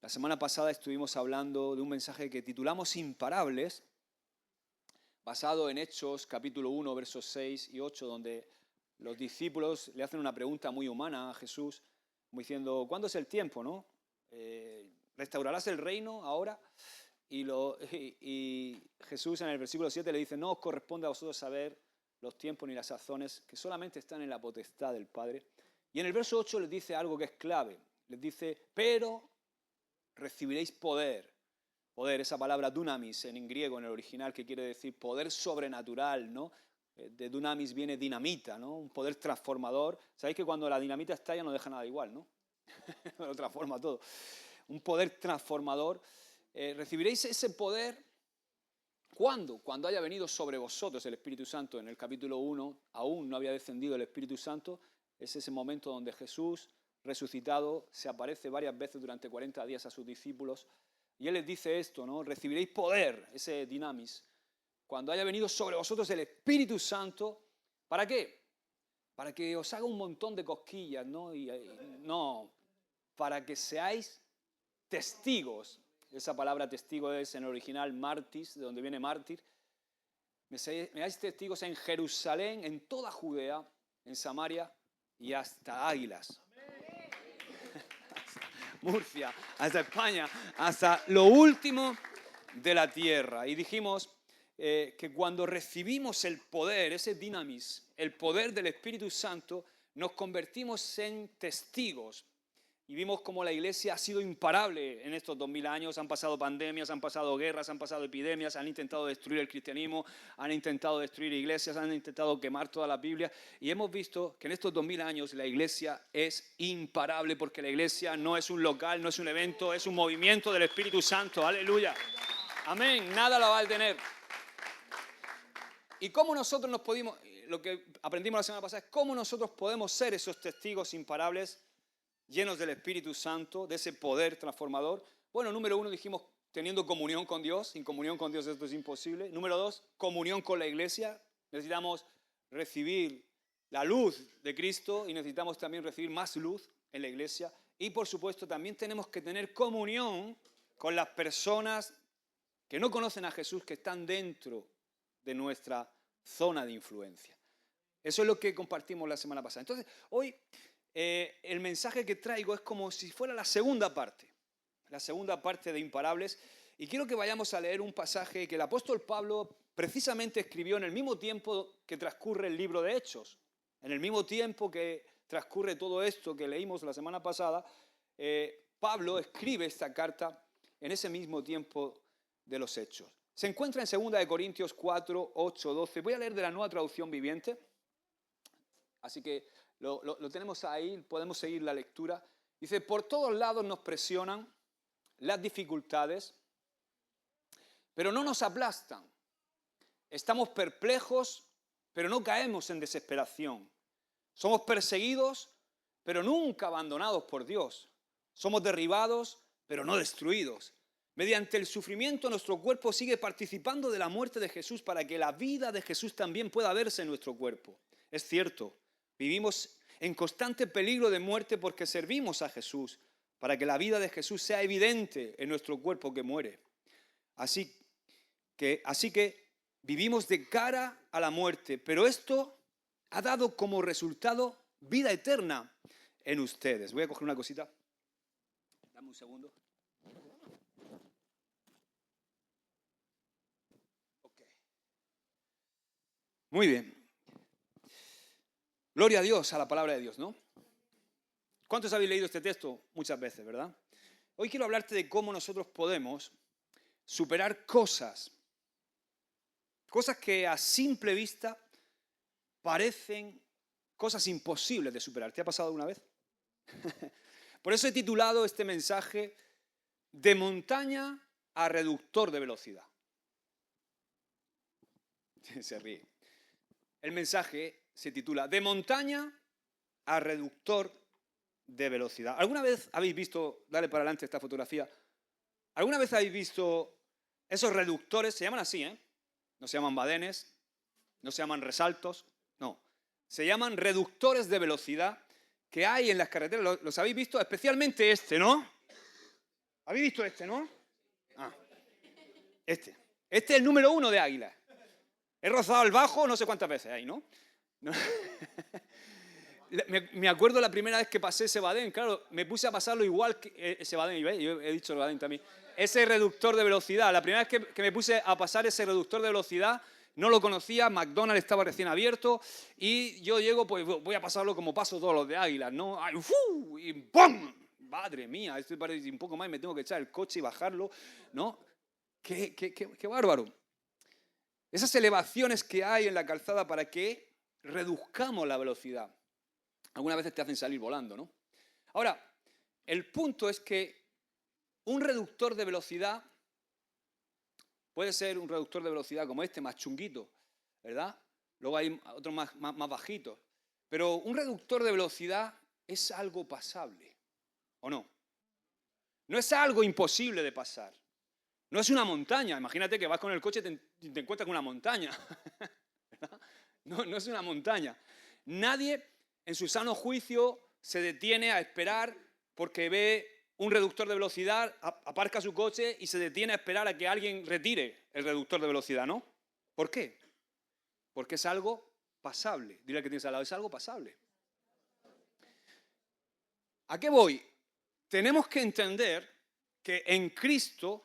La semana pasada estuvimos hablando de un mensaje que titulamos Imparables, basado en Hechos, capítulo 1, versos 6 y 8, donde los discípulos le hacen una pregunta muy humana a Jesús, como diciendo, ¿cuándo es el tiempo, no? ¿Restaurarás el reino ahora? Y Jesús en el versículo 7 le dice, no os corresponde a vosotros saber los tiempos ni las sazones, que solamente están en la potestad del Padre. Y en el verso 8 les dice algo que es clave. Les dice, pero recibiréis poder. Poder, esa palabra dunamis en griego, en el original, que quiere decir poder sobrenatural, ¿no? De dunamis viene dinamita, ¿no? Un poder transformador. Sabéis que cuando la dinamita estalla no deja nada igual, ¿no? Lo transforma todo. Un poder transformador. Recibiréis ese poder, ¿cuándo? Cuando haya venido sobre vosotros el Espíritu Santo. En el capítulo 1 aún no había descendido el Espíritu Santo. Es ese momento donde Jesús, resucitado, se aparece varias veces durante 40 días a sus discípulos. Y Él les dice esto, ¿no? Recibiréis poder, ese dinamis, cuando haya venido sobre vosotros el Espíritu Santo. ¿Para qué? Para que os haga un montón de cosquillas, ¿no? No, para que seáis testigos. Esa palabra testigo es en el original martis, de donde viene mártir. Me seáis testigos en Jerusalén, en toda Judea, en Samaria y hasta Águilas. Murcia, hasta España, hasta lo último de la tierra. Y dijimos que cuando recibimos el poder, ese dinamis, el poder del Espíritu Santo, nos convertimos en testigos. Y vimos cómo la iglesia ha sido imparable en estos 2000 años. Han pasado pandemias, han pasado guerras, han pasado epidemias, han intentado destruir el cristianismo, han intentado destruir iglesias, han intentado quemar toda la Biblia. Y hemos visto que en estos 2000 años la iglesia es imparable, porque la iglesia no es un local, no es un evento, es un movimiento del Espíritu Santo. ¡Aleluya! Amén. Nada la va a detener. ¿Y cómo nosotros nos podemos, lo que aprendimos la semana pasada, es cómo nosotros podemos ser esos testigos imparables, llenos del Espíritu Santo, de ese poder transformador? Bueno, número 1 dijimos, teniendo comunión con Dios. Sin comunión con Dios esto es imposible. Número 2, comunión con la iglesia. Necesitamos recibir la luz de Cristo y necesitamos también recibir más luz en la iglesia. Y por supuesto también tenemos que tener comunión con las personas que no conocen a Jesús, que están dentro de nuestra zona de influencia. Eso es lo que compartimos la semana pasada. Entonces, hoy el mensaje que traigo es como si fuera la segunda parte de Imparables, y quiero que vayamos a leer un pasaje que el apóstol Pablo precisamente escribió en el mismo tiempo que transcurre el libro de Hechos, en el mismo tiempo que transcurre todo esto que leímos la semana pasada. Pablo escribe esta carta en ese mismo tiempo de los Hechos. Se encuentra en 2 Corintios 4, 8, 12. Voy a leer de la Nueva Traducción Viviente, así que lo tenemos ahí, podemos seguir la lectura. Dice, por todos lados nos presionan las dificultades, pero no nos aplastan. Estamos perplejos, pero no caemos en desesperación. Somos perseguidos, pero nunca abandonados por Dios. Somos derribados, pero no destruidos. Mediante el sufrimiento nuestro cuerpo sigue participando de la muerte de Jesús, para que la vida de Jesús también pueda verse en nuestro cuerpo. Es cierto, vivimos en constante peligro de muerte porque servimos a Jesús, para que la vida de Jesús sea evidente en nuestro cuerpo que muere. Así que vivimos de cara a la muerte, pero esto ha dado como resultado vida eterna en ustedes. Voy a coger una cosita. Dame un segundo. Okay. Muy bien. Gloria a Dios, a la palabra de Dios, ¿no? ¿Cuántos habéis leído este texto? Muchas veces, ¿verdad? Hoy quiero hablarte de cómo nosotros podemos superar cosas que a simple vista parecen cosas imposibles de superar. ¿Te ha pasado alguna vez? Por eso he titulado este mensaje de montaña a reductor de velocidad. Se ríe. El mensaje se titula de montaña a reductor de velocidad. ¿Alguna vez habéis visto, dale para adelante esta fotografía, alguna vez habéis visto esos reductores? Se llaman así, no se llaman badenes, no se llaman resaltos, no. Se llaman reductores de velocidad que hay en las carreteras. ¿Los habéis visto? Especialmente este, ¿no? ¿Habéis visto este, no? Ah, este. Este es el número 1 de águila. He rozado el bajo no sé cuántas veces ahí, ¿no? No. Me acuerdo la primera vez que pasé Sebadén, claro, me puse a pasarlo igual que Sebadén, ¿veis? Yo he dicho Sebadén también. Ese reductor de velocidad, la primera vez que me puse a pasar ese reductor de velocidad, no lo conocía, McDonald's estaba recién abierto y yo llego, pues voy a pasarlo como paso todos los de Águilas, ¿no? Y ¡pum! Madre mía, estoy parecido un poco más y me tengo que echar el coche y bajarlo, ¿no? ¡Qué bárbaro! Esas elevaciones que hay en la calzada para que reduzcamos la velocidad. Algunas veces te hacen salir volando, ¿no? Ahora, el punto es que un reductor de velocidad puede ser un reductor de velocidad como este, más chunguito, ¿verdad? Luego hay otros más bajitos. Pero un reductor de velocidad es algo pasable, ¿o no? No es algo imposible de pasar. No es una montaña. Imagínate que vas con el coche y te encuentras con una montaña. No es una montaña. Nadie en su sano juicio se detiene a esperar porque ve un reductor de velocidad, aparca su coche y se detiene a esperar a que alguien retire el reductor de velocidad, ¿no? ¿Por qué? Porque es algo pasable. Dile al que tienes al lado, es algo pasable. ¿A qué voy? Tenemos que entender que en Cristo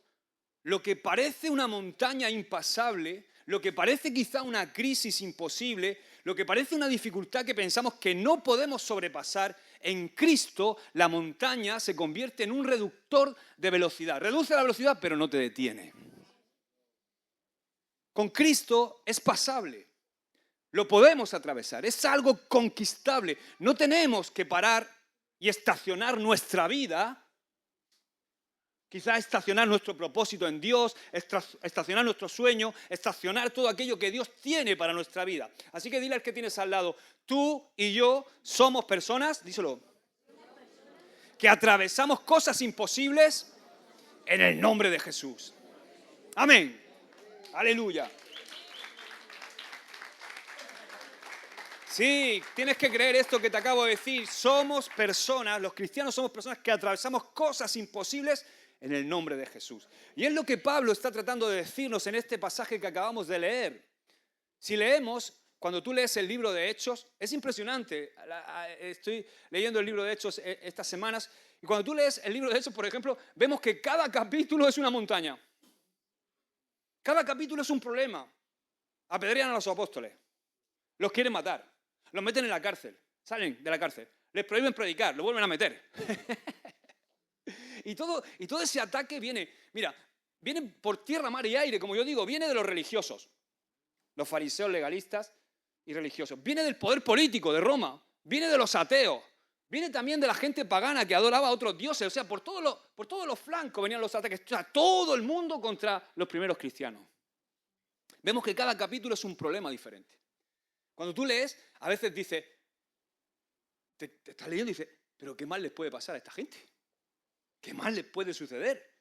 lo que parece una montaña impasable, lo que parece quizá una crisis imposible, lo que parece una dificultad que pensamos que no podemos sobrepasar, en Cristo la montaña se convierte en un reductor de velocidad. Reduce la velocidad, pero no te detiene. Con Cristo es pasable. Lo podemos atravesar. Es algo conquistable. No tenemos que parar y estacionar nuestra vida. Quizás estacionar nuestro propósito en Dios, estacionar nuestro sueño, estacionar todo aquello que Dios tiene para nuestra vida. Así que dile al que tienes al lado, tú y yo somos personas, díselo, que atravesamos cosas imposibles en el nombre de Jesús. Amén. Aleluya. Sí, tienes que creer esto que te acabo de decir. Somos personas, los cristianos somos personas que atravesamos cosas imposibles en el nombre de Jesús. Y es lo que Pablo está tratando de decirnos en este pasaje que acabamos de leer. Si leemos, cuando tú lees el libro de Hechos, es impresionante. Estoy leyendo el libro de Hechos estas semanas, y cuando tú lees el libro de Hechos, por ejemplo, vemos que cada capítulo es una montaña. Cada capítulo es un problema. Apedrean a los apóstoles. Los quieren matar. Los meten en la cárcel. Salen de la cárcel. Les prohíben predicar. Los vuelven a meter. Y todo ese ataque viene por tierra, mar y aire, como yo digo, viene de los religiosos, los fariseos legalistas y religiosos, viene del poder político de Roma, viene de los ateos, viene también de la gente pagana que adoraba a otros dioses, o sea, por todos los flancos venían los ataques, o sea, todo el mundo contra los primeros cristianos. Vemos que cada capítulo es un problema diferente. Cuando tú lees, a veces dices, te estás leyendo y dices, pero ¿qué mal les puede pasar a esta gente? ¿Qué más les puede suceder?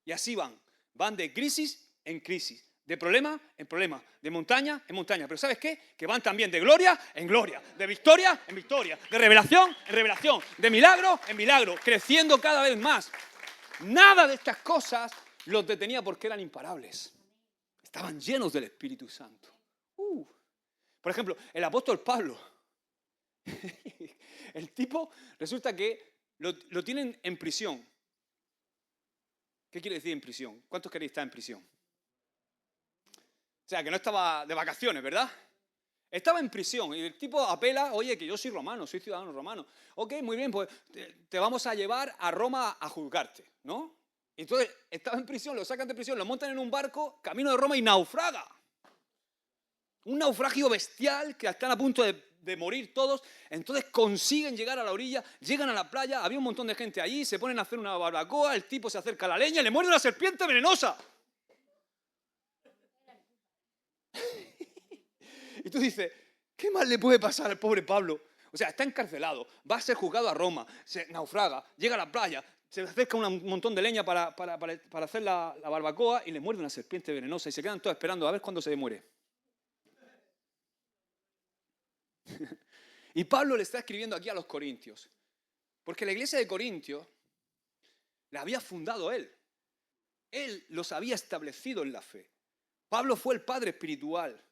Y así van de crisis en crisis, de problema en problema, de montaña en montaña. Pero ¿sabes qué? Que van también de gloria en gloria, de victoria en victoria, de revelación en revelación, de milagro en milagro, creciendo cada vez más. Nada de estas cosas los detenía porque eran imparables. Estaban llenos del Espíritu Santo. Por ejemplo, el apóstol Pablo. El tipo resulta que lo tienen en prisión. ¿Qué quiere decir en prisión? ¿Cuántos queréis estar en prisión? O sea, que no estaba de vacaciones, ¿verdad? Estaba en prisión y el tipo apela, oye, que yo soy romano, soy ciudadano romano. Ok, muy bien, pues te vamos a llevar a Roma a juzgarte, ¿no? Entonces, estaba en prisión, lo sacan de prisión, lo montan en un barco, camino de Roma y naufraga. Un naufragio bestial que están a punto de morir todos. Entonces consiguen llegar a la orilla, llegan a la playa, había un montón de gente allí, se ponen a hacer una barbacoa, el tipo se acerca a la leña y le muerde una serpiente venenosa. Y tú dices, ¿qué más le puede pasar al pobre Pablo? O sea, está encarcelado, va a ser juzgado a Roma, se naufraga, llega a la playa, se acerca un montón de leña para hacer la barbacoa y le muerde una serpiente venenosa y se quedan todos esperando a ver cuándo se muere. Y Pablo le está escribiendo aquí a los corintios, porque la iglesia de Corintios la había fundado él. Él los había establecido en la fe. Pablo fue el padre espiritual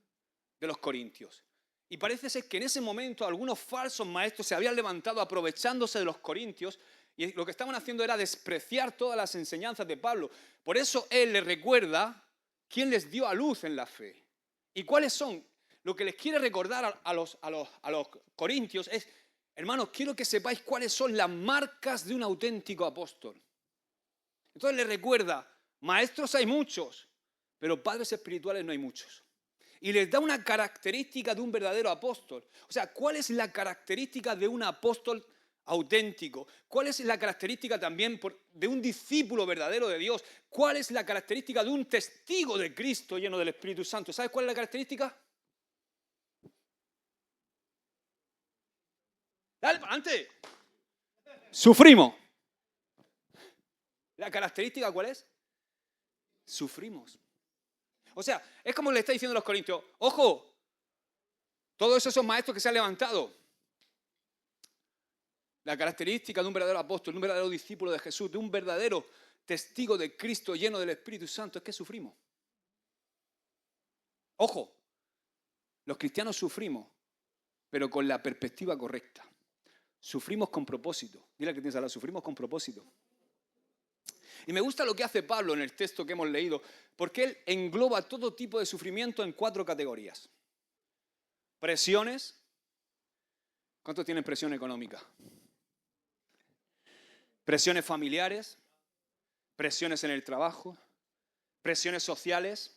de los corintios. Y parece ser que en ese momento algunos falsos maestros se habían levantado aprovechándose de los corintios y lo que estaban haciendo era despreciar todas las enseñanzas de Pablo. Por eso él les recuerda quién les dio a luz en la fe. ¿Y cuáles son? Lo que les quiere recordar a los corintios es, hermanos, quiero que sepáis cuáles son las marcas de un auténtico apóstol. Entonces les recuerda, maestros hay muchos, pero padres espirituales no hay muchos. Y les da una característica de un verdadero apóstol. O sea, ¿cuál es la característica de un apóstol auténtico? ¿Cuál es la característica también de un discípulo verdadero de Dios? ¿Cuál es la característica de un testigo de Cristo lleno del Espíritu Santo? ¿Sabes cuál es la característica? Dale, para adelante. Sufrimos. ¿La característica cuál es? Sufrimos. O sea, es como le está diciendo a los corintios, ojo, todos esos maestros que se han levantado, la característica de un verdadero apóstol, de un verdadero discípulo de Jesús, de un verdadero testigo de Cristo lleno del Espíritu Santo, es que sufrimos. Ojo, los cristianos sufrimos, pero con la perspectiva correcta. Sufrimos con propósito. Dile que tienes al lado, sufrimos con propósito. Y me gusta lo que hace Pablo en el texto que hemos leído, porque él engloba todo tipo de sufrimiento en 4 categorías. Presiones. ¿Cuántos tienen presión económica? Presiones familiares, presiones en el trabajo, presiones sociales,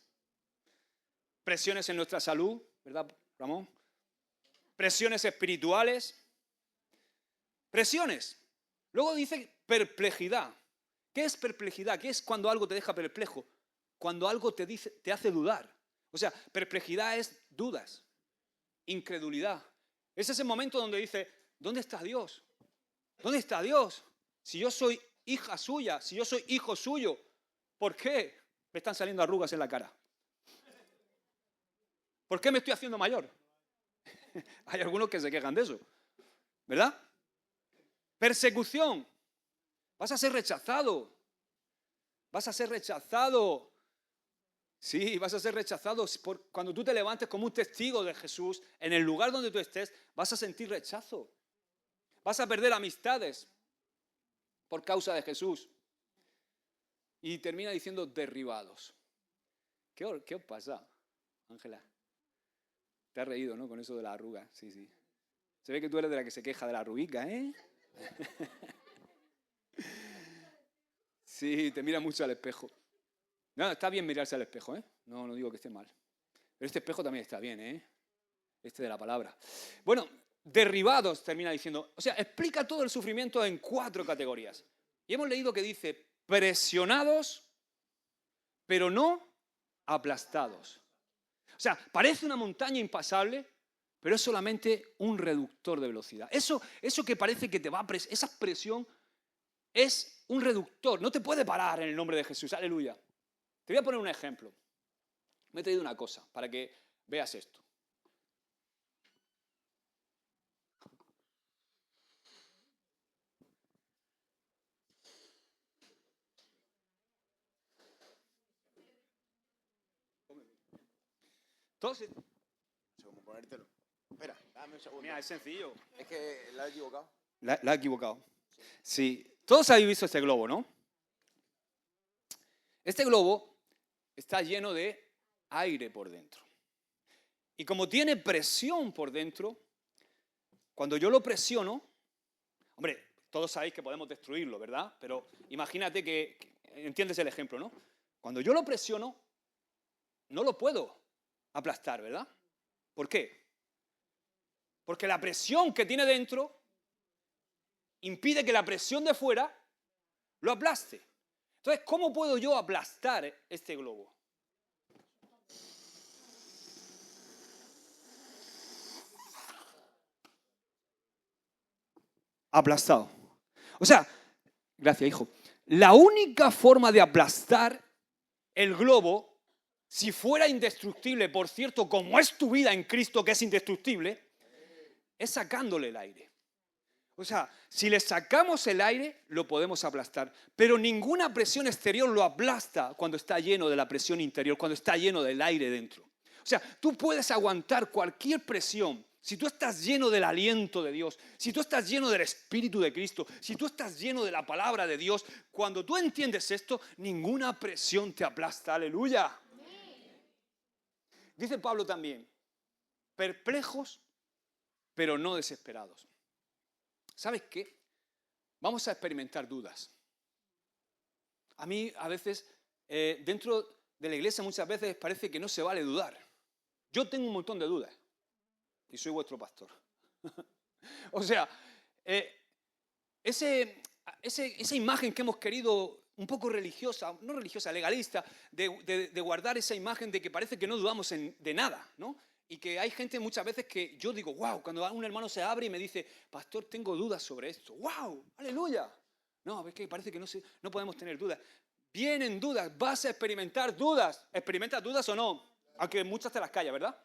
presiones en nuestra salud, ¿verdad, Ramón? Presiones espirituales, presiones. Luego dice perplejidad. ¿Qué es perplejidad? ¿Qué es cuando algo te deja perplejo? Cuando algo te hace dudar. O sea, perplejidad es dudas, incredulidad. Es ese momento donde dice, ¿dónde está Dios? ¿Dónde está Dios? Si yo soy hija suya, si yo soy hijo suyo, ¿por qué me están saliendo arrugas en la cara? ¿Por qué me estoy haciendo mayor? Hay algunos que se quejan de eso, ¿verdad? Persecución. Vas a ser rechazado. Vas a ser rechazado. Sí, vas a ser rechazado. Cuando tú te levantes como un testigo de Jesús, en el lugar donde tú estés, vas a sentir rechazo. Vas a perder amistades por causa de Jesús. Y termina diciendo derribados. ¿Qué os pasa, Ángela? Te has reído, ¿no? Con eso de la arruga. Sí, sí. Se ve que tú eres de la que se queja de la arruguica, ¿eh? Sí, te mira mucho al espejo. No, está bien mirarse al espejo, ¿eh? No digo que esté mal. Pero este espejo también está bien, ¿eh? Este de la palabra. Bueno, derribados termina diciendo. O sea, explica todo el sufrimiento en 4 categorías. Y hemos leído que dice presionados, pero no aplastados. O sea, parece una montaña impasable, pero es solamente un reductor de velocidad. Eso que parece que te va a esa presión es un reductor. No te puede parar en el nombre de Jesús. Aleluya. Te voy a poner un ejemplo. Me he traído una cosa para que veas esto. Entonces, ¿Cómo ponértelo? Espera, dame un segundo. mira, es sencillo. Es que la he equivocado. La he equivocado. Sí. Todos habéis visto este globo, ¿no? Este globo está lleno de aire por dentro. Y como tiene presión por dentro, cuando yo lo presiono, hombre, todos sabéis que podemos destruirlo, ¿verdad? Pero imagínate que entiendes el ejemplo, ¿no? Cuando yo lo presiono, no lo puedo aplastar, ¿verdad? ¿Por qué? Porque la presión que tiene dentro impide que la presión de fuera lo aplaste. Entonces, ¿cómo puedo yo aplastar este globo? Aplastado. O sea, gracias, hijo. La única forma de aplastar el globo, si fuera indestructible, por cierto, como es tu vida en Cristo, que es indestructible, es sacándole el aire. O sea, si le sacamos el aire, lo podemos aplastar. Pero ninguna presión exterior lo aplasta cuando está lleno de la presión interior, cuando está lleno del aire dentro. O sea, tú puedes aguantar cualquier presión. Si tú estás lleno del aliento de Dios, si tú estás lleno del Espíritu de Cristo, si tú estás lleno de la palabra de Dios, cuando tú entiendes esto, ninguna presión te aplasta. ¡Aleluya! Dice Pablo también, perplejos, pero no desesperados. ¿Sabes qué? Vamos a experimentar dudas. A mí, a veces, dentro de la iglesia muchas veces parece que no se vale dudar. Yo tengo un montón de dudas y soy vuestro pastor. O sea, esa imagen que hemos querido un poco religiosa, no religiosa, legalista, de guardar esa imagen de que parece que no dudamos de nada, ¿no? Y que hay gente muchas veces que yo digo, wow, cuando un hermano se abre y me dice, pastor, tengo dudas sobre esto. ¡Wow! ¡Aleluya! No, es que parece que no podemos tener dudas. Vienen dudas, vas a experimentar dudas. ¿Experimentas dudas o no? Aunque muchas te las callas, ¿verdad?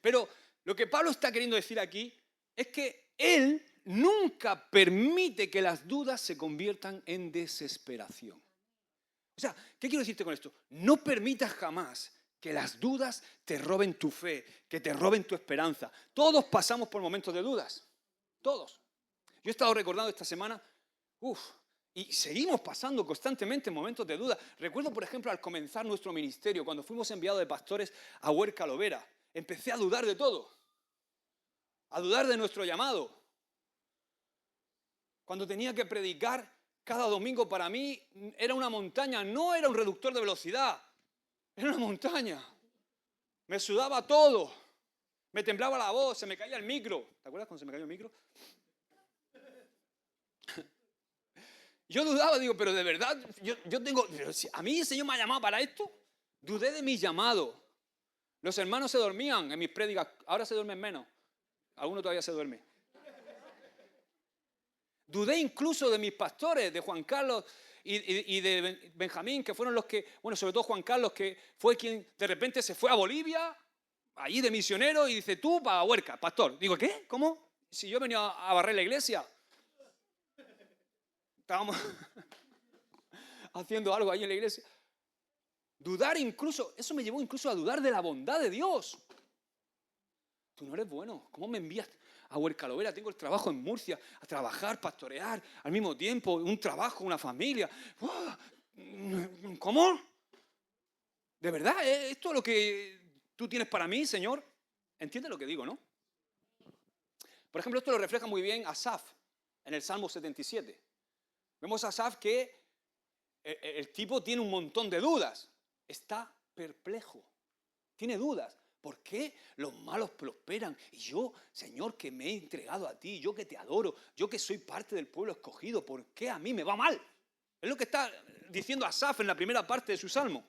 Pero lo que Pablo está queriendo decir aquí es que él nunca permite que las dudas se conviertan en desesperación. O sea, ¿qué quiero decirte con esto? No permitas jamás que las dudas te roben tu fe, que te roben tu esperanza. Todos pasamos por momentos de dudas. Todos. Yo he estado recordando esta semana, y seguimos pasando constantemente momentos de duda. Recuerdo, por ejemplo, al comenzar nuestro ministerio, cuando fuimos enviados de pastores a Huerca Lovera, empecé a dudar de todo. A dudar de nuestro llamado. Cuando tenía que predicar cada domingo, para mí era una montaña, no era un reductor de velocidad. Era una montaña. Me sudaba todo. Me temblaba la voz, se me caía el micro. ¿Te acuerdas cuando se me cayó el micro? Yo dudaba, digo, pero de verdad, yo tengo... ¿A mí el Señor me ha llamado para esto? Dudé de mi llamado. Los hermanos se dormían en mis prédicas. Ahora se duermen menos. Alguno todavía se duerme. Dudé incluso de mis pastores, de Juan Carlos y de Benjamín, que fueron los que, bueno, sobre todo Juan Carlos, que fue quien de repente se fue a Bolivia, allí de misionero, y dice, tú para Huerca, pastor. Digo, ¿qué? ¿Cómo? Si yo venía a barrer la iglesia. Estábamos haciendo algo ahí en la iglesia. Dudar incluso, eso me llevó incluso a dudar de la bondad de Dios. Tú no eres bueno, ¿cómo me envías a Huerca Lovera? Tengo el trabajo en Murcia, a trabajar, pastorear, al mismo tiempo, un trabajo, una familia. ¿Cómo? ¿De verdad? ¿Esto es lo que tú tienes para mí, Señor? ¿Entiendes lo que digo, no? Por ejemplo, esto lo refleja muy bien Asaf en el Salmo 77. Vemos a Asaf que el tipo tiene un montón de dudas. Está perplejo. Tiene dudas. ¿Por qué los malos prosperan? Y yo, Señor, que me he entregado a ti, yo que te adoro, yo que soy parte del pueblo escogido, ¿por qué a mí me va mal? Es lo que está diciendo Asaf en la primera parte de su salmo.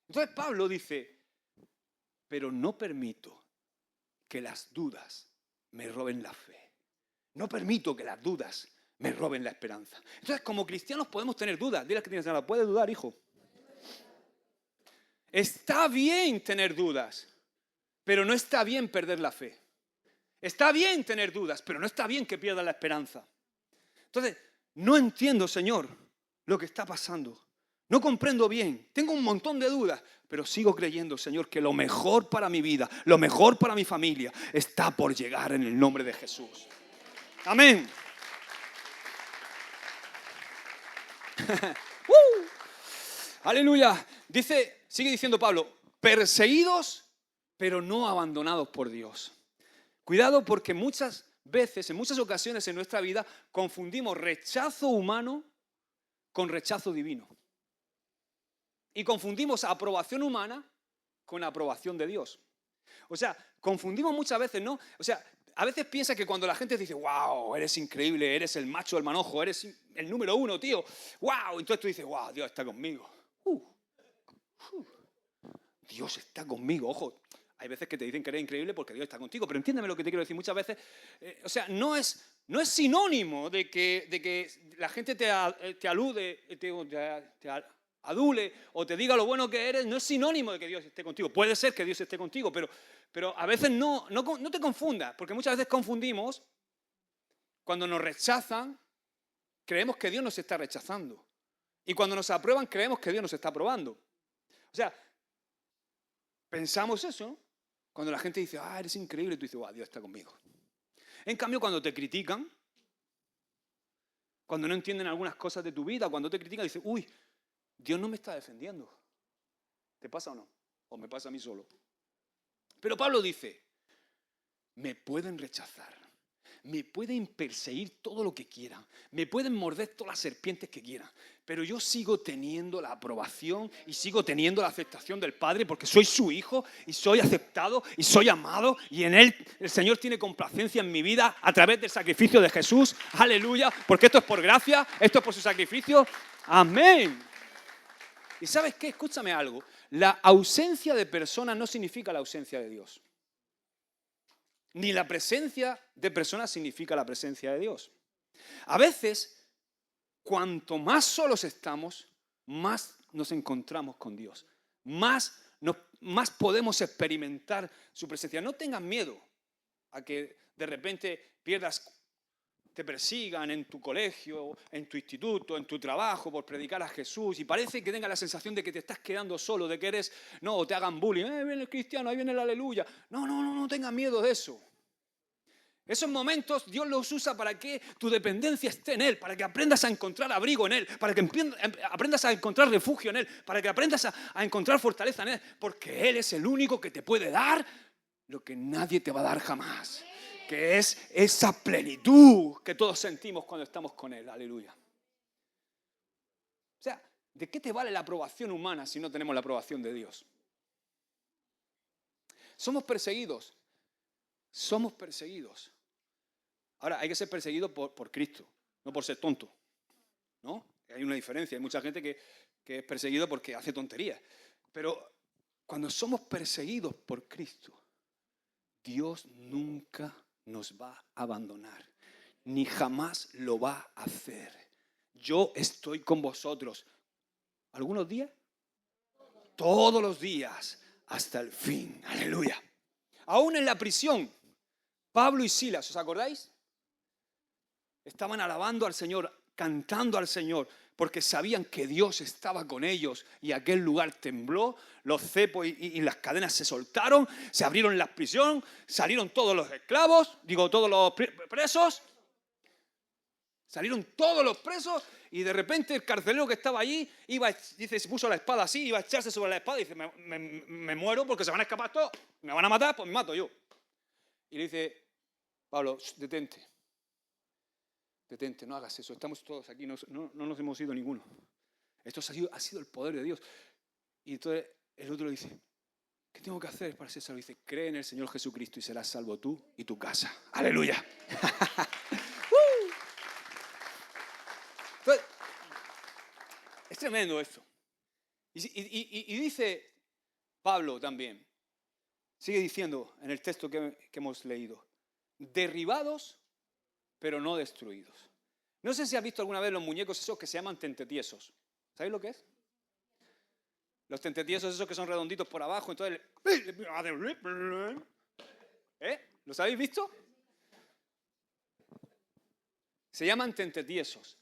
Entonces Pablo dice, pero no permito que las dudas me roben la fe. No permito que las dudas me roben la esperanza. Entonces, como cristianos podemos tener dudas. Dile al que tienes nada, puedes dudar, hijo. Está bien tener dudas, pero no está bien perder la fe. Está bien tener dudas, pero no está bien que pierdas la esperanza. Entonces, no entiendo, Señor, lo que está pasando. No comprendo bien, tengo un montón de dudas, pero sigo creyendo, Señor, que lo mejor para mi vida, lo mejor para mi familia, está por llegar en el nombre de Jesús. Amén. Aleluya. Sigue diciendo Pablo, perseguidos, pero no abandonados por Dios. Cuidado, porque muchas veces, en muchas ocasiones en nuestra vida, confundimos rechazo humano con rechazo divino. Y confundimos aprobación humana con aprobación de Dios. O sea, confundimos muchas veces, ¿no? O sea, a veces piensa que cuando la gente dice, wow, eres increíble, eres el macho del manojo, eres el número uno, tío. Wow, entonces tú dices, wow, Dios está conmigo. Dios está conmigo, ojo. Hay veces que te dicen que eres increíble porque Dios está contigo, pero entiéndeme lo que te quiero decir. Muchas veces, o sea, no es sinónimo de que la gente te adule o te diga lo bueno que eres, no es sinónimo de que Dios esté contigo. Puede ser que Dios esté contigo, pero a veces no te confundas, porque muchas veces confundimos Cuando nos rechazan, creemos que Dios nos está rechazando. Y cuando nos aprueban, creemos que Dios nos está aprobando. O sea, pensamos eso, ¿no? Cuando la gente dice, eres increíble, tú dices, Dios está conmigo. En cambio, cuando te critican, cuando no entienden algunas cosas de tu vida, cuando te critican, dices, Dios no me está defendiendo. ¿Te pasa o no? ¿O me pasa a mí solo? Pero Pablo dice, me pueden rechazar, me pueden perseguir todo lo que quieran, me pueden morder todas las serpientes que quieran, pero yo sigo teniendo la aprobación y sigo teniendo la aceptación del Padre porque soy su hijo y soy aceptado y soy amado y en Él el Señor tiene complacencia en mi vida a través del sacrificio de Jesús. Aleluya, porque esto es por gracia, esto es por su sacrificio. Amén. ¿Y sabes qué? Escúchame algo. La ausencia de personas no significa la ausencia de Dios. Ni la presencia de personas significa la presencia de Dios. A veces, cuanto más solos estamos, más nos encontramos con Dios. Más podemos experimentar su presencia. No tengas miedo a que de repente te persigan en tu colegio, en tu instituto, en tu trabajo por predicar a Jesús y parece que tengas la sensación de que te estás quedando solo, de que o te hagan bullying, ahí viene el cristiano, ahí viene el aleluya. No tengas miedo de eso. Esos momentos Dios los usa para que tu dependencia esté en Él, para que aprendas a encontrar abrigo en Él, para que aprendas a encontrar refugio en Él, para que aprendas a encontrar fortaleza en Él, porque Él es el único que te puede dar lo que nadie te va a dar jamás. Que es esa plenitud que todos sentimos cuando estamos con Él. Aleluya. O sea, ¿de qué te vale la aprobación humana si no tenemos la aprobación de Dios? Somos perseguidos. Somos perseguidos. Ahora, hay que ser perseguido por Cristo, no por ser tonto. ¿No? Hay una diferencia. Hay mucha gente que es perseguido porque hace tonterías. Pero cuando somos perseguidos por Cristo, Dios nunca nos va a abandonar, ni jamás lo va a hacer. Yo estoy con vosotros. ¿Algunos días? Todos los días, hasta el fin. Aleluya. Aún en la prisión, Pablo y Silas, ¿os acordáis? Estaban alabando al Señor, cantando al Señor, porque sabían que Dios estaba con ellos y aquel lugar tembló, los cepos y las cadenas se soltaron, se abrieron las prisiones, salieron todos los esclavos, todos los presos, salieron todos los presos y de repente el carcelero que estaba allí se puso la espada así, iba a echarse sobre la espada y dice, me muero porque se van a escapar todos, me van a matar, pues me mato yo. Y le dice, Pablo, detente, no hagas eso, estamos todos aquí, no nos hemos ido ninguno. Esto ha sido el poder de Dios. Y entonces el otro le dice, ¿qué tengo que hacer para ser salvo? Dice, cree en el Señor Jesucristo y serás salvo tú y tu casa. ¡Aleluya! Entonces, es tremendo esto. Y dice Pablo también, sigue diciendo en el texto que hemos leído, derribados pero no destruidos. No sé si has visto alguna vez los muñecos esos que se llaman tentetiesos. ¿Sabéis lo que es? Los tentetiesos esos que son redonditos por abajo, entonces ¿los habéis visto? Se llaman tentetiesos.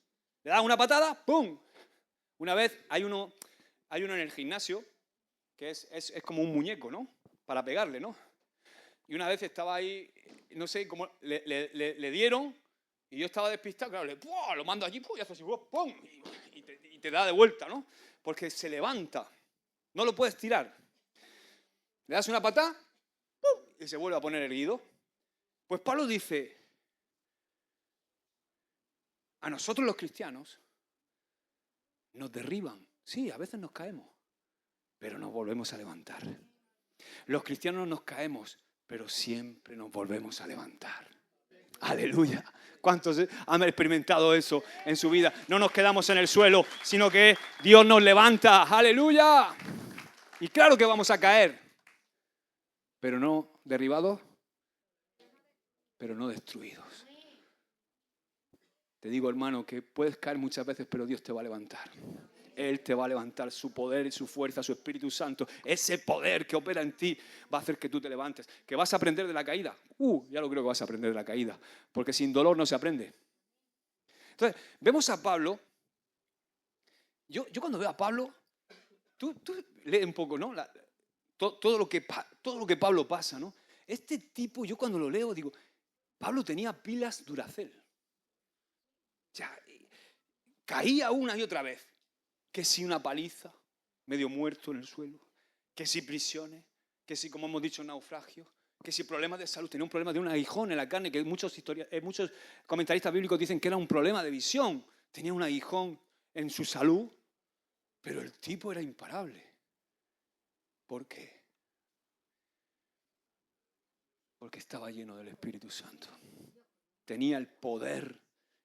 Le das una patada, ¡pum! Una vez hay uno en el gimnasio que es como un muñeco, ¿no? Para pegarle, ¿no? Y una vez estaba ahí, no sé cómo, le dieron y yo estaba despistado, claro, lo mando allí, y hace así, ¡pum! Y te da de vuelta, ¿no? Porque se levanta, no lo puedes tirar. Le das una patada, ¡pum! Y se vuelve a poner erguido. Pues Pablo dice, a nosotros los cristianos nos derriban, sí, a veces nos caemos, pero nos volvemos a levantar. Los cristianos nos caemos, pero siempre nos volvemos a levantar. Aleluya. ¿Cuántos han experimentado eso en su vida? No nos quedamos en el suelo, sino que Dios nos levanta. Aleluya. Y claro que vamos a caer, pero no derribados, pero no destruidos. Te digo, hermano, que puedes caer muchas veces, pero Dios te va a levantar. Él te va a levantar. Su poder y su fuerza, su Espíritu Santo, ese poder que opera en ti va a hacer que tú te levantes. ¿Que vas a aprender de la caída? Ya lo creo que vas a aprender de la caída, porque sin dolor no se aprende. Entonces, vemos a Pablo. Yo cuando veo a Pablo, tú lees un poco, ¿no? Todo lo que Pablo pasa, ¿no? Este tipo, yo cuando lo leo, digo, Pablo tenía pilas Duracell. O sea, caía una y otra vez. Que si una paliza, medio muerto en el suelo, que si prisiones, que si, como hemos dicho, naufragio, que si problemas de salud, tenía un problema de un aguijón en la carne, que muchos comentaristas bíblicos dicen que era un problema de visión. Tenía un aguijón en su salud, pero el tipo era imparable. ¿Por qué? Porque estaba lleno del Espíritu Santo. Tenía el poder,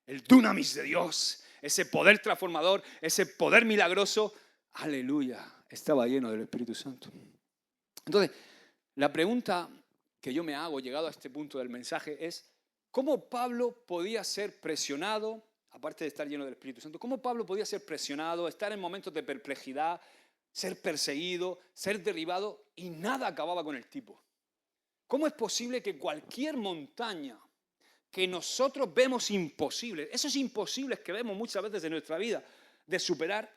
el dunamis de Dios, ese poder transformador, ese poder milagroso. Aleluya, estaba lleno del Espíritu Santo. Entonces, la pregunta que yo me hago, llegado a este punto del mensaje, es ¿cómo Pablo podía ser presionado, aparte de estar lleno del Espíritu Santo, cómo Pablo podía ser presionado, estar en momentos de perplejidad, ser perseguido, ser derribado y nada acababa con el tipo? ¿Cómo es posible que cualquier montaña que nosotros vemos imposible, esos imposibles que vemos muchas veces en nuestra vida, de superar,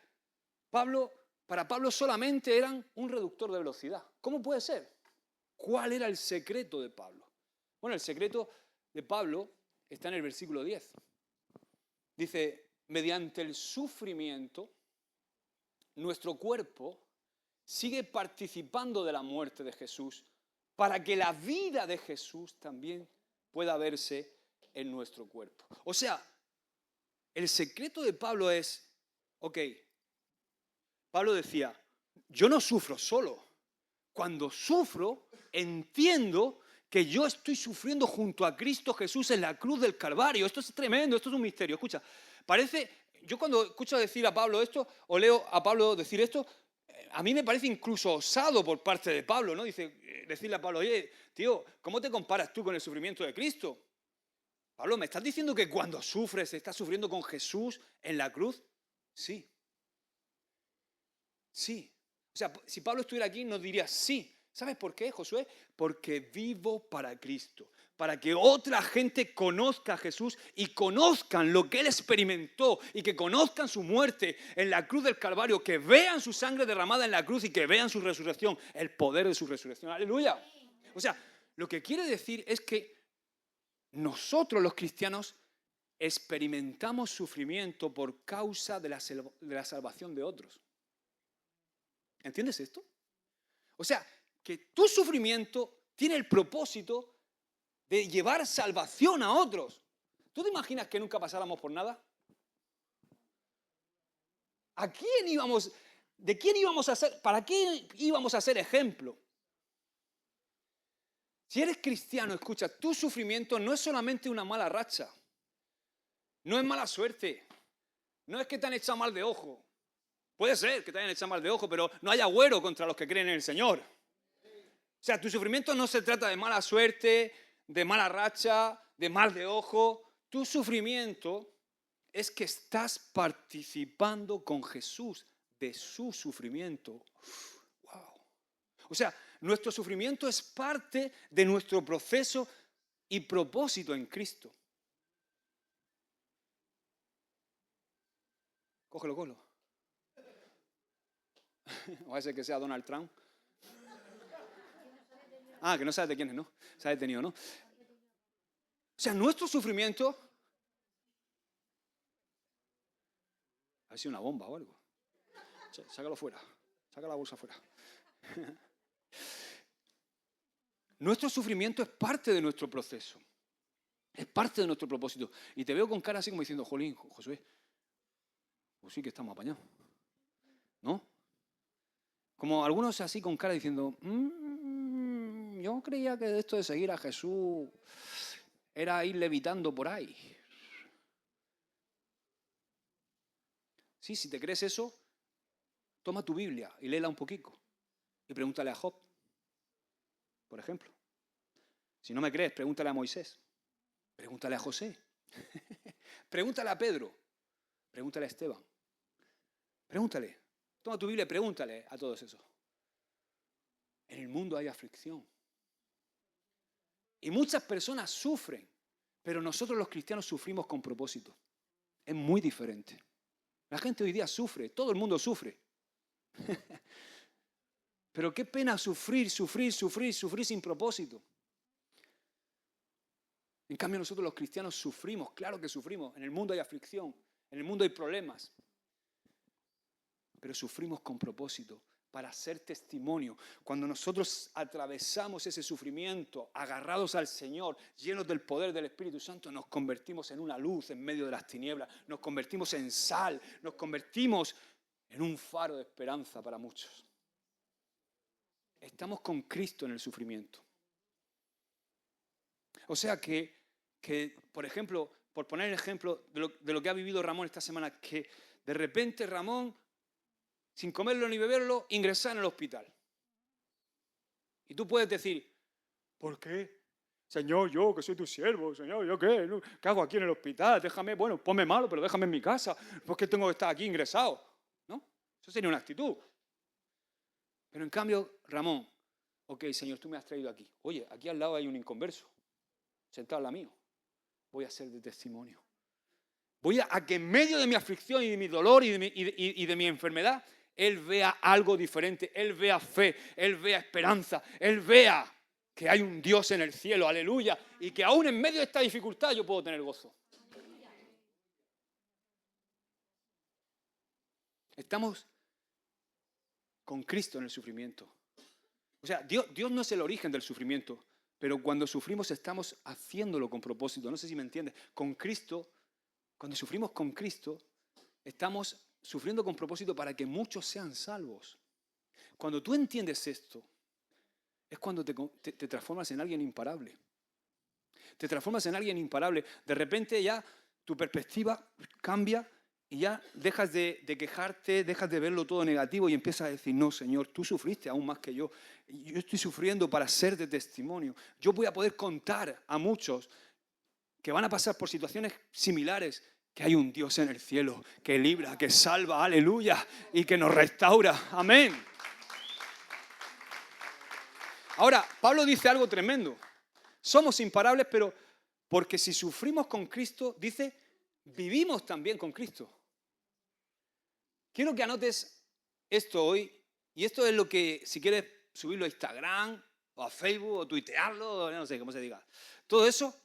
para Pablo solamente eran un reductor de velocidad? ¿Cómo puede ser? ¿Cuál era el secreto de Pablo? Bueno, el secreto de Pablo está en el versículo 10. Dice, mediante el sufrimiento, nuestro cuerpo sigue participando de la muerte de Jesús para que la vida de Jesús también pueda verse en nuestro cuerpo. O sea, el secreto de Pablo es, Pablo decía, yo no sufro solo. Cuando sufro, entiendo que yo estoy sufriendo junto a Cristo Jesús en la cruz del Calvario. Esto es tremendo, esto es un misterio. Escucha, yo cuando escucho decir a Pablo esto, o leo a Pablo decir esto, a mí me parece incluso osado por parte de Pablo, ¿no? Decirle a Pablo, oye, tío, ¿cómo te comparas tú con el sufrimiento de Cristo? Pablo, ¿me estás diciendo que cuando sufres estás sufriendo con Jesús en la cruz? Sí. Sí. O sea, si Pablo estuviera aquí nos diría sí. ¿Sabes por qué, Josué? Porque vivo para Cristo. Para que otra gente conozca a Jesús y conozcan lo que Él experimentó y que conozcan su muerte en la cruz del Calvario, que vean su sangre derramada en la cruz y que vean su resurrección, el poder de su resurrección. ¡Aleluya! O sea, lo que quiere decir es que nosotros los cristianos experimentamos sufrimiento por causa de la salvación de otros. ¿Entiendes esto? O sea, que tu sufrimiento tiene el propósito de llevar salvación a otros. ¿Tú te imaginas que nunca pasáramos por nada? ¿De quién íbamos a ser? ¿Para qué íbamos a ser ejemplo? Si eres cristiano, escucha, tu sufrimiento no es solamente una mala racha, no es mala suerte, no es que te han echado mal de ojo. Puede ser que te hayan echado mal de ojo, pero no hay agüero contra los que creen en el Señor. O sea, tu sufrimiento no se trata de mala suerte, de mala racha, de mal de ojo. Tu sufrimiento es que estás participando con Jesús de su sufrimiento. ¡Wow! O sea, nuestro sufrimiento es parte de nuestro proceso y propósito en Cristo. Cógelo. O a ese que sea Donald Trump. Que no sabes de quién es, ¿no? Se ha detenido, ¿no? O sea, nuestro sufrimiento ha sido una bomba o algo. Sácalo fuera. Saca la bolsa fuera. Nuestro sufrimiento es parte de nuestro proceso. Es parte de nuestro propósito. Y te veo con cara así como diciendo, jolín, Josué, pues sí que estamos apañados. ¿No? Como algunos así con cara diciendo, yo creía que esto de seguir a Jesús era ir levitando por ahí. Sí, si te crees eso, toma tu Biblia y léela un poquito. Y pregúntale a Job, por ejemplo. Si no me crees, pregúntale a Moisés. Pregúntale a José. Pregúntale a Pedro. Pregúntale a Esteban. Pregúntale. Toma tu Biblia y pregúntale a todos esos. En el mundo hay aflicción. Y muchas personas sufren, pero nosotros los cristianos sufrimos con propósito. Es muy diferente. La gente hoy día sufre, todo el mundo sufre. Pero qué pena sufrir sin propósito. En cambio nosotros los cristianos sufrimos, claro que sufrimos. En el mundo hay aflicción, en el mundo hay problemas. Pero sufrimos con propósito, para ser testimonio. Cuando nosotros atravesamos ese sufrimiento, agarrados al Señor, llenos del poder del Espíritu Santo, nos convertimos en una luz en medio de las tinieblas, nos convertimos en sal, nos convertimos en un faro de esperanza para muchos. Estamos con Cristo en el sufrimiento. O sea que por ejemplo, por poner el ejemplo de lo que ha vivido Ramón esta semana, que de repente Ramón, sin comerlo ni beberlo, ingresa en el hospital. Y tú puedes decir, ¿por qué? Señor, yo que soy tu siervo, Señor, ¿yo qué? ¿Qué hago aquí en el hospital? Déjame, bueno, ponme malo, pero déjame en mi casa. ¿Por qué tengo que estar aquí ingresado? ¿No? Eso sería una actitud. Pero en cambio, Ramón, ok, Señor, tú me has traído aquí. Oye, aquí al lado hay un inconverso, sentado al lado mío. Voy a ser de testimonio. Voy a que en medio de mi aflicción y de mi dolor y de mi enfermedad, Él vea algo diferente, Él vea fe, Él vea esperanza, Él vea que hay un Dios en el cielo, aleluya, y que aún en medio de esta dificultad yo puedo tener gozo. Estamos con Cristo en el sufrimiento. O sea, Dios no es el origen del sufrimiento, pero cuando sufrimos estamos haciéndolo con propósito. No sé si me entiendes. Con Cristo, cuando sufrimos con Cristo, estamos sufriendo con propósito para que muchos sean salvos. Cuando tú entiendes esto, es cuando te transformas en alguien imparable. Te transformas en alguien imparable. De repente ya tu perspectiva cambia y ya dejas de quejarte, dejas de verlo todo negativo y empiezas a decir, no, Señor, tú sufriste aún más que yo. Yo estoy sufriendo para ser de testimonio. Yo voy a poder contar a muchos que van a pasar por situaciones similares, que hay un Dios en el cielo que libra, que salva, aleluya, y que nos restaura. Amén. Ahora, Pablo dice algo tremendo. Somos imparables, pero porque si sufrimos con Cristo, dice, vivimos también con Cristo. Quiero que anotes esto hoy, y esto es lo que, si quieres subirlo a Instagram, o a Facebook, o tuitearlo, o no sé cómo se diga. Todo eso,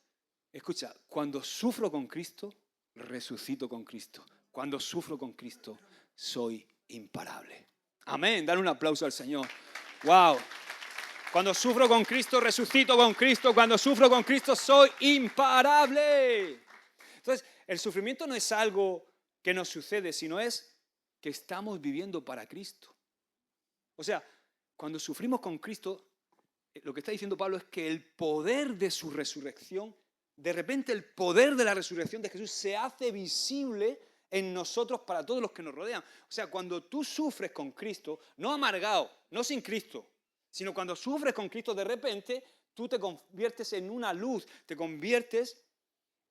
escucha, cuando sufro con Cristo, resucito con Cristo. Cuando sufro con Cristo, soy imparable. Amén, dale un aplauso al Señor. ¡Wow! Cuando sufro con Cristo, resucito con Cristo. Cuando sufro con Cristo, soy imparable. Entonces, el sufrimiento no es algo que nos sucede, sino es que estamos viviendo para Cristo. O sea, cuando sufrimos con Cristo, lo que está diciendo Pablo es que el poder de su resurrección, de repente el poder de la resurrección de Jesús se hace visible en nosotros para todos los que nos rodean. O sea, cuando tú sufres con Cristo, no amargado, no sin Cristo, sino cuando sufres con Cristo, de repente tú te conviertes en una luz, te conviertes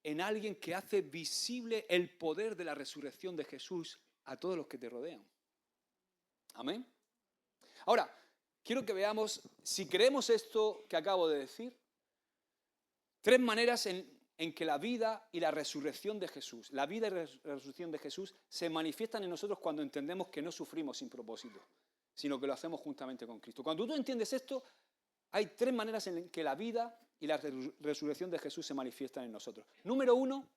en alguien que hace visible el poder de la resurrección de Jesús a todos los que te rodean. Amén. Ahora, quiero que veamos, si creemos esto que acabo de decir, 3 maneras en que la vida y la resurrección de Jesús, la vida y la resurrección de Jesús se manifiestan en nosotros cuando entendemos que no sufrimos sin propósito, sino que lo hacemos juntamente con Cristo. Cuando tú entiendes esto, hay 3 maneras en que la vida y la resurrección de Jesús se manifiestan en nosotros. Número 1,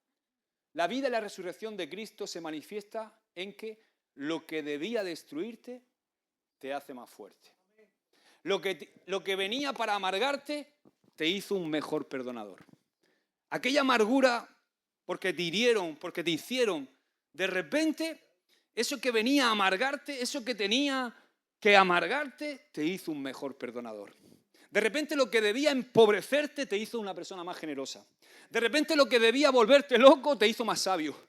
la vida y la resurrección de Cristo se manifiesta en que lo que debía destruirte te hace más fuerte. Lo que venía para amargarte te hizo un mejor perdonador. Aquella amargura porque te hirieron, porque te hicieron, de repente, eso que venía a amargarte, eso que tenía que amargarte, te hizo un mejor perdonador. De repente lo que debía empobrecerte te hizo una persona más generosa. De repente lo que debía volverte loco te hizo más sabio.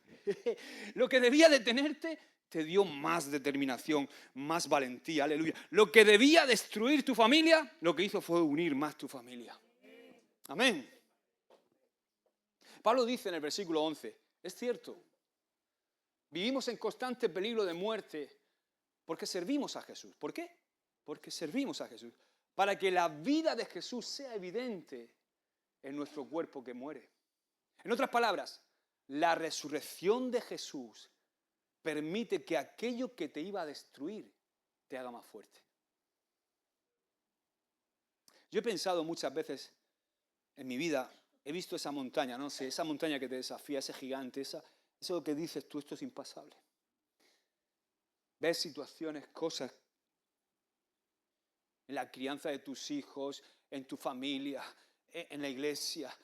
Lo que debía detenerte te dio más determinación, más valentía, aleluya. Lo que debía destruir tu familia, lo que hizo fue unir más tu familia. Amén. Pablo dice en el versículo 11, es cierto, Vivimos en constante peligro de muerte porque servimos a Jesús. ¿Por qué? Porque servimos a Jesús. Para que la vida de Jesús sea evidente en nuestro cuerpo que muere. En otras palabras, la resurrección de Jesús permite que aquello que te iba a destruir te haga más fuerte. Yo he pensado muchas veces en mi vida, he visto esa montaña, no sé, esa montaña que te desafía, ese gigante, eso que dices tú, esto es impasable. Ves situaciones, cosas en la crianza de tus hijos, en tu familia, en la iglesia,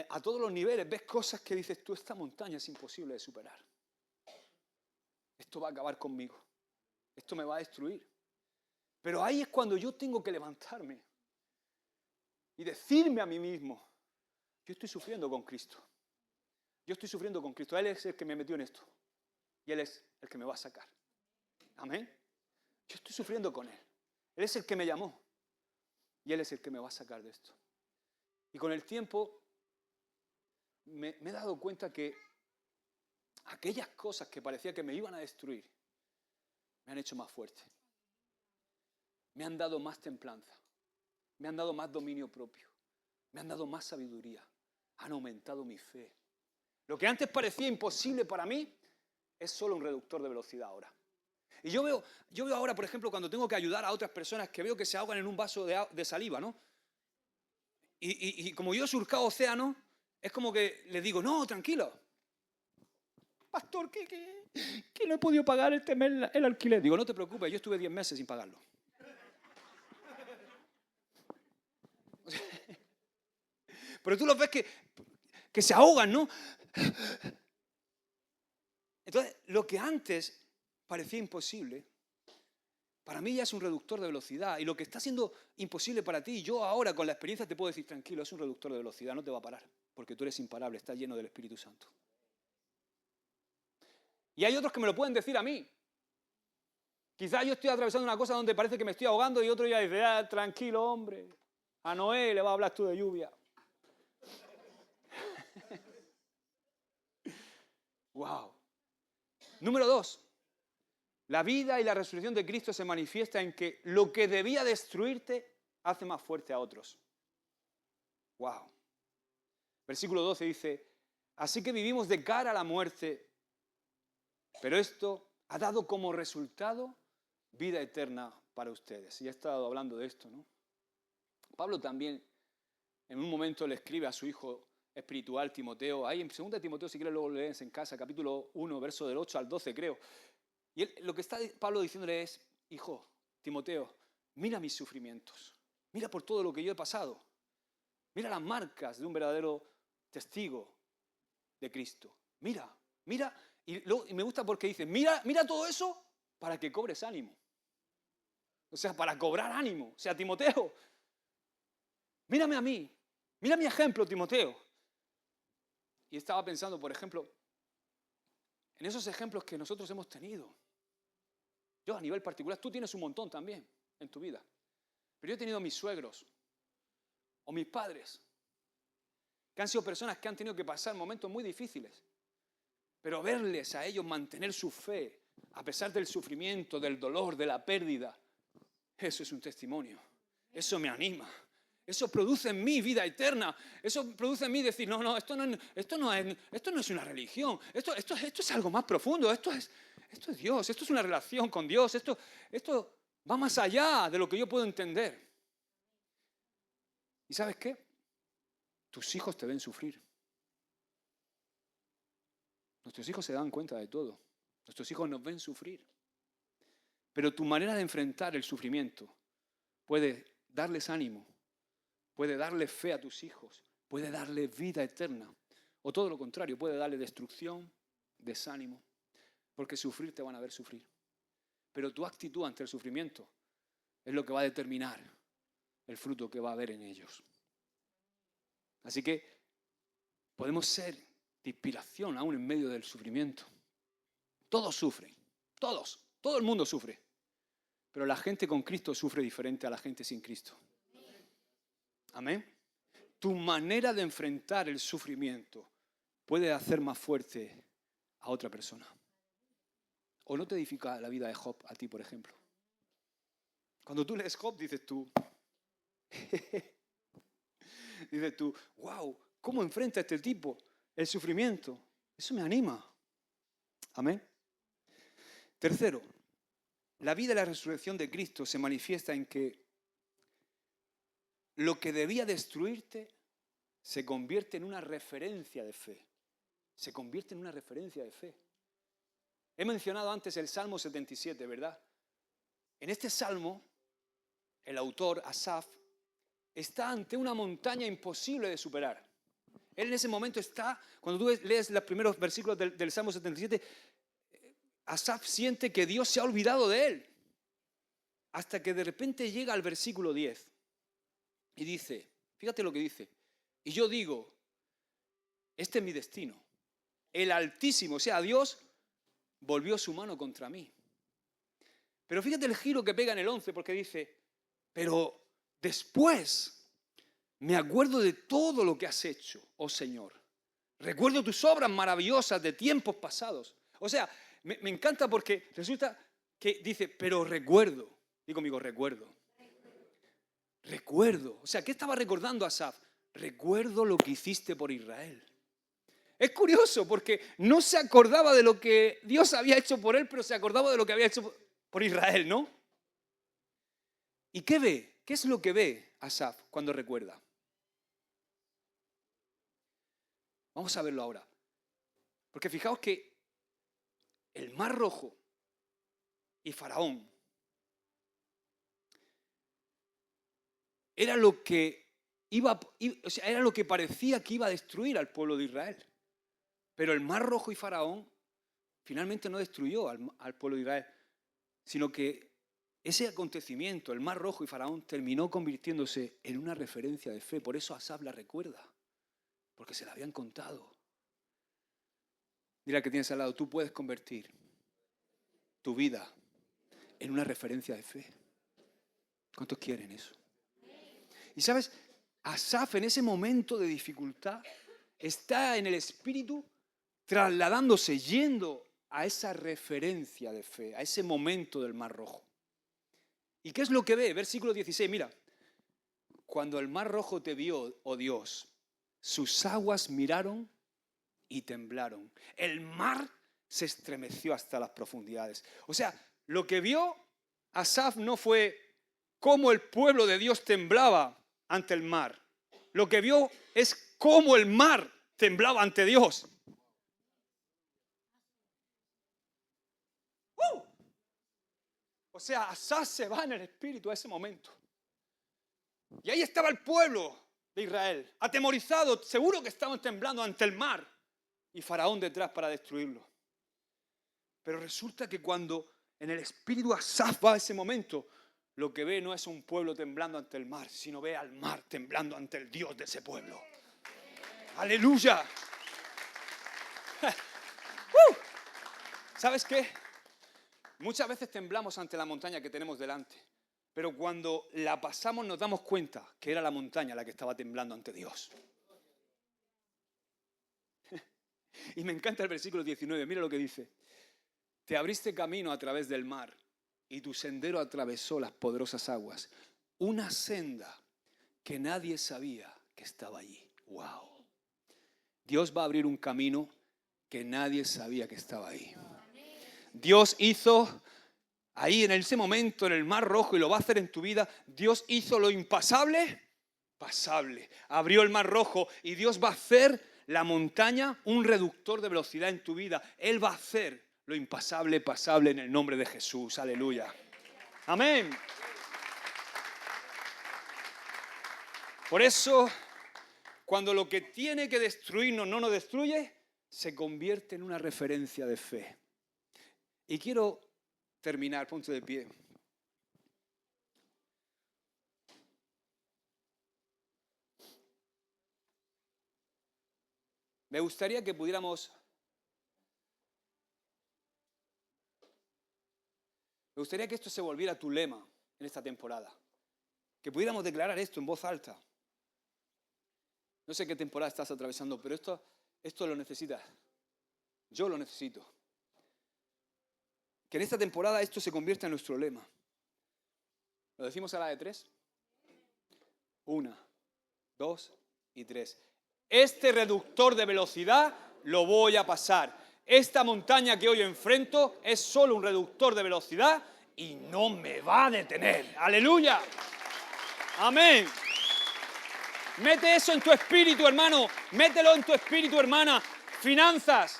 a todos los niveles, ves cosas que dices tú, esta montaña es imposible de superar. Esto va a acabar conmigo, esto me va a destruir. Pero ahí es cuando yo tengo que levantarme y decirme a mí mismo, yo estoy sufriendo con Cristo. Yo estoy sufriendo con Cristo. Él es el que me metió en esto. Y Él es el que me va a sacar. Amén. Yo estoy sufriendo con Él. Él es el que me llamó. Y Él es el que me va a sacar de esto. Y con el tiempo me he dado cuenta que aquellas cosas que parecía que me iban a destruir me han hecho más fuerte. Me han dado más templanza. Me han dado más dominio propio. Me han dado más sabiduría. Han aumentado mi fe. Lo que antes parecía imposible para mí es solo un reductor de velocidad ahora. Y yo veo ahora, por ejemplo, cuando tengo que ayudar a otras personas que veo que se ahogan en un vaso de saliva, ¿no? Y como yo he surcado océano, es como que les digo, no, tranquilo. Pastor, que no he podido pagar este mes el alquiler. Digo, no te preocupes, yo estuve 10 meses sin pagarlo. Pero tú los ves que se ahogan, ¿no? Entonces, lo que antes parecía imposible, para mí ya es un reductor de velocidad. Y lo que está siendo imposible para ti, yo ahora con la experiencia te puedo decir, tranquilo, es un reductor de velocidad, no te va a parar. Porque tú eres imparable, estás lleno del Espíritu Santo. Y hay otros que me lo pueden decir a mí. Quizás yo estoy atravesando una cosa donde parece que me estoy ahogando y otro ya dice, tranquilo, hombre. A Noé le va a hablar tú de lluvia. Wow. Número 2. La vida y la resurrección de Cristo se manifiesta en que lo que debía destruirte hace más fuerte a otros. Wow. Versículo 12 dice, así que vivimos de cara a la muerte, pero esto ha dado como resultado vida eterna para ustedes. Y he estado hablando de esto, ¿no? Pablo también en un momento le escribe a su hijo espiritual Timoteo, ahí en 2 Timoteo, si quieres luego lo lees en casa, capítulo 1, verso del 8 al 12 creo. Y lo que está Pablo diciéndole es, hijo, Timoteo, mira mis sufrimientos, mira por todo lo que yo he pasado, mira las marcas de un verdadero testigo de Cristo. Mira, y me gusta porque dice, mira todo eso para que cobres ánimo. O sea, para cobrar ánimo. O sea, Timoteo, mírame a mí, mira mi ejemplo, Timoteo. Y estaba pensando, por ejemplo, en esos ejemplos que nosotros hemos tenido. Yo a nivel particular, tú tienes un montón también en tu vida. Pero yo he tenido mis suegros o mis padres, que han sido personas que han tenido que pasar momentos muy difíciles. Pero verles a ellos mantener su fe, a pesar del sufrimiento, del dolor, de la pérdida, eso es un testimonio. Eso me anima. Eso produce en mí vida eterna. Eso produce en mí decir, no, esto no es una religión. Esto es algo más profundo. Esto es Dios. Esto es una relación con Dios. Esto va más allá de lo que yo puedo entender. ¿Y sabes qué? Tus hijos te ven sufrir. Nuestros hijos se dan cuenta de todo. Nuestros hijos nos ven sufrir. Pero tu manera de enfrentar el sufrimiento puede darles ánimo, puede darle fe a tus hijos, puede darle vida eterna. O todo lo contrario, puede darle destrucción, desánimo. Porque sufrir te van a ver sufrir. Pero tu actitud ante el sufrimiento es lo que va a determinar el fruto que va a haber en ellos. Así que podemos ser de inspiración aún en medio del sufrimiento. Todos sufren, todo el mundo sufre. Pero la gente con Cristo sufre diferente a la gente sin Cristo. Amén. Tu manera de enfrentar el sufrimiento puede hacer más fuerte a otra persona. ¿O no te edifica la vida de Job a ti, por ejemplo? Cuando tú lees Job, dices tú, wow, ¿cómo enfrenta este tipo el sufrimiento? Eso me anima. Amén. Tercero, la vida y la resurrección de Cristo se manifiesta en que lo que debía destruirte se convierte en una referencia de fe. Se convierte en una referencia de fe. He mencionado antes el Salmo 77, ¿verdad? En este salmo, el autor, Asaf, está ante una montaña imposible de superar. Él en ese momento está, cuando tú lees los primeros versículos del Salmo 77, Asaf siente que Dios se ha olvidado de él. Hasta que de repente llega al versículo 10 y dice, fíjate lo que dice, y yo digo, este es mi destino. El Altísimo, o sea, Dios volvió su mano contra mí. Pero fíjate el giro que pega en el 11, porque dice, pero después me acuerdo de todo lo que has hecho, oh Señor. Recuerdo tus obras maravillosas de tiempos pasados. O sea, me encanta porque resulta que dice, pero recuerdo. Digo conmigo, recuerdo. Recuerdo. O sea, ¿qué estaba recordando Asaf? Recuerdo lo que hiciste por Israel. Es curioso porque no se acordaba de lo que Dios había hecho por él, pero se acordaba de lo que había hecho por Israel, ¿no? ¿Y qué ve? ¿Qué es lo que ve Asaf cuando recuerda? Vamos a verlo ahora. Porque fijaos que el Mar Rojo y Faraón era lo que era lo que parecía que iba a destruir al pueblo de Israel. Pero el Mar Rojo y Faraón finalmente no destruyó al pueblo de Israel, sino que ese acontecimiento, el Mar Rojo y Faraón, terminó convirtiéndose en una referencia de fe. Por eso Asaf la recuerda, porque se la habían contado. Dile al que tienes al lado, tú puedes convertir tu vida en una referencia de fe. ¿Cuántos quieren eso? Y sabes, Asaf en ese momento de dificultad está en el espíritu trasladándose, yendo a esa referencia de fe, a ese momento del Mar Rojo. ¿Y qué es lo que ve? Versículo 16, mira. Cuando el Mar Rojo te vio, oh Dios, sus aguas miraron y temblaron. El mar se estremeció hasta las profundidades. O sea, lo que vio Asaf no fue cómo el pueblo de Dios temblaba ante el mar. Lo que vio es cómo el mar temblaba ante Dios. O sea, Asaf se va en el espíritu a ese momento. Y ahí estaba el pueblo de Israel, atemorizado, seguro que estaban temblando ante el mar. Y Faraón detrás para destruirlo. Pero resulta que cuando en el espíritu Asaf va a ese momento, lo que ve no es un pueblo temblando ante el mar, sino ve al mar temblando ante el Dios de ese pueblo. ¡Aleluya! ¿Sabes qué? Muchas veces temblamos ante la montaña que tenemos delante, pero cuando la pasamos nos damos cuenta que era la montaña la que estaba temblando ante Dios. Y me encanta el versículo 19, mira lo que dice. Te abriste camino a través del mar y tu sendero atravesó las poderosas aguas. Una senda que nadie sabía que estaba allí. ¡Wow! Dios va a abrir un camino que nadie sabía que estaba ahí. Dios hizo ahí en ese momento en el Mar Rojo y lo va a hacer en tu vida. Dios hizo lo impasable pasable. Abrió el Mar Rojo y Dios va a hacer la montaña un reductor de velocidad en tu vida. Él va a hacer lo impasable pasable en el nombre de Jesús. Aleluya. Amén. Por eso, cuando lo que tiene que destruirnos no nos destruye, se convierte en una referencia de fe. Y quiero terminar, ponte de pie. Me gustaría que pudiéramos... Me gustaría que esto se volviera tu lema en esta temporada. Que pudiéramos declarar esto en voz alta. No sé qué temporada estás atravesando, pero esto lo necesitas. Yo lo necesito. que en esta temporada esto se convierta en nuestro lema. ¿Lo decimos a la de 3? 1, 2 y 3. Este reductor de velocidad lo voy a pasar. Esta montaña que hoy enfrento es solo un reductor de velocidad y no me va a detener. ¡Aleluya! ¡Amén! Mete eso en tu espíritu, hermano. Mételo en tu espíritu, hermana. Finanzas.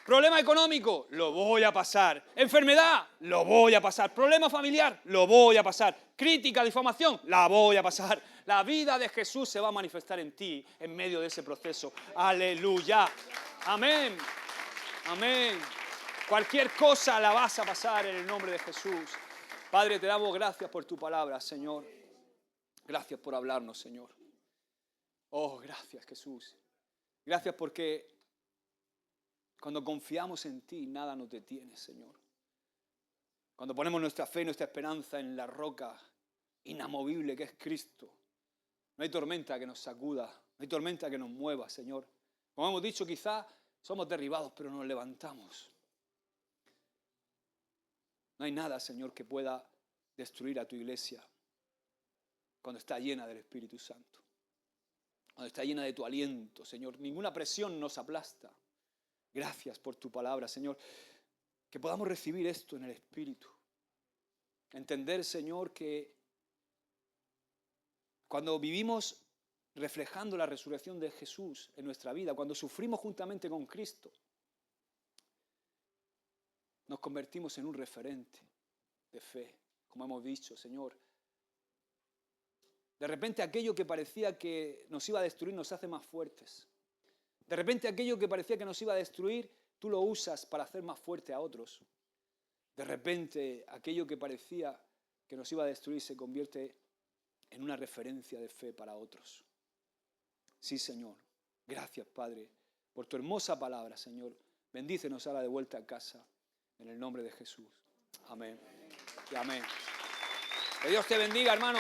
Problema económico, lo voy a pasar. Enfermedad, lo voy a pasar. Problema familiar, lo voy a pasar. Crítica, difamación, la voy a pasar. La vida de Jesús se va a manifestar en ti en medio de ese proceso. ¡Aleluya! Amén. Amén. Cualquier cosa la vas a pasar en el nombre de Jesús. Padre, te damos gracias por tu palabra, Señor. Gracias por hablarnos, Señor. Oh, gracias, Jesús. Gracias porque cuando confiamos en ti, nada nos detiene, Señor. Cuando ponemos nuestra fe y nuestra esperanza en la roca inamovible que es Cristo, no hay tormenta que nos sacuda, no hay tormenta que nos mueva, Señor. Como hemos dicho, quizá somos derribados, pero nos levantamos. No hay nada, Señor, que pueda destruir a tu iglesia cuando está llena del Espíritu Santo. Cuando está llena de tu aliento, Señor. Ninguna presión nos aplasta. Gracias por tu palabra, Señor. Que podamos recibir esto en el Espíritu. Entender, Señor, que cuando vivimos reflejando la resurrección de Jesús en nuestra vida, cuando sufrimos juntamente con Cristo, nos convertimos en un referente de fe, como hemos dicho, Señor. De repente aquello que parecía que nos iba a destruir nos hace más fuertes. De repente aquello que parecía que nos iba a destruir, tú lo usas para hacer más fuerte a otros. De repente aquello que parecía que nos iba a destruir se convierte en una referencia de fe para otros. Sí, Señor. Gracias, Padre, por tu hermosa palabra, Señor. Bendícenos ahora de vuelta a casa, en el nombre de Jesús. Amén. Y amén. Que Dios te bendiga, hermano.